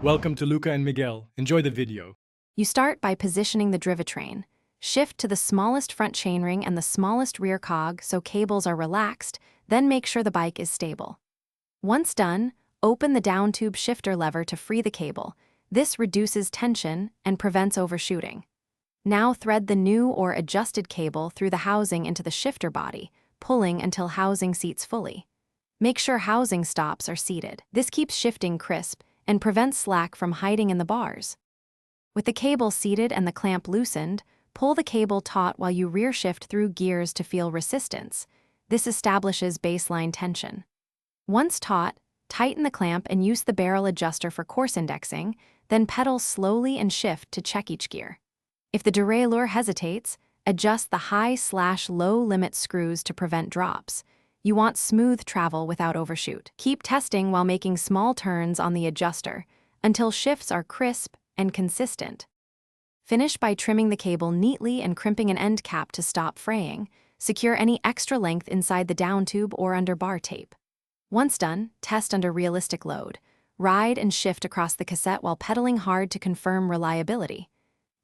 Welcome to Luca and Miguel. Enjoy the video. You start by positioning the drivetrain. Shift to the smallest front chainring and the smallest rear cog so cables are relaxed, then make sure the bike is stable. Once done, open the Downtube shifter lever to free the cable. This reduces tension and prevents overshooting. Now thread the new or adjusted cable through the housing into the shifter body, pulling until housing seats fully. Make sure housing stops are seated. This keeps shifting crisp and prevents slack from hiding in the bars. With the cable seated and the clamp loosened, pull the cable taut while you rear shift through gears to feel resistance. This establishes baseline tension. Once taut, tighten the clamp and use the barrel adjuster for course indexing, then pedal slowly and shift to check each gear. If the derailleur hesitates, adjust the high/low limit screws to prevent drops. You want smooth travel without overshoot. Keep testing while making small turns on the adjuster until shifts are crisp and consistent. Finish by trimming the cable neatly and crimping an end cap to stop fraying. Secure any extra length inside the down tube or under bar tape. Once done, test under realistic load. Ride and shift across the cassette while pedaling hard to confirm reliability.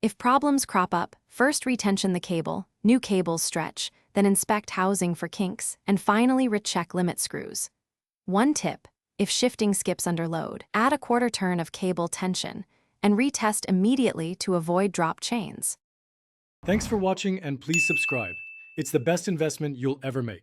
If problems crop up, first retension the cable, new cables stretch, then inspect housing for kinks, and finally recheck limit screws. One tip: if shifting skips under load, add a quarter turn of cable tension, and retest immediately to avoid drop chains. Thanks for watching and please subscribe. It's the best investment you'll ever make.